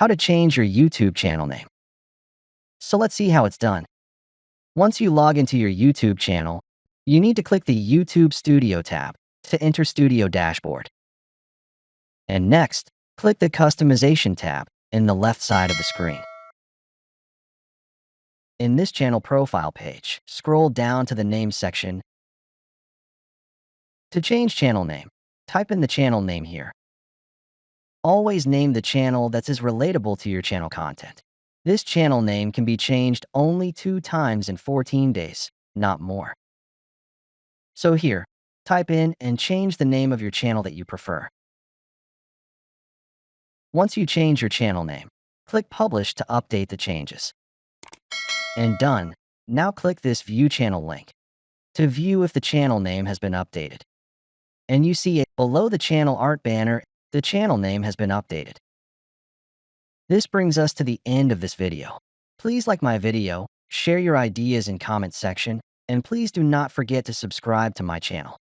How to change your YouTube channel name. So let's see how it's done. Once you log into your YouTube channel, you need to click the YouTube Studio tab to enter Studio Dashboard. And next, click the Customization tab in the left side of the screen. In this channel profile page, scroll down to the Name section. To change channel name, type in the channel name here. Always name the channel that's as relatable to your channel content. This channel name can be changed only 2 times in 14 days, not more. So here, type in and change the name of your channel that you prefer. Once you change your channel name, click Publish to update the changes. And done. Now click this View Channel link to view if the channel name has been updated. And you see below the channel art banner, the channel name has been updated. This brings us to the end of this video. Please like my video, share your ideas in comment section, and please do not forget to subscribe to my channel.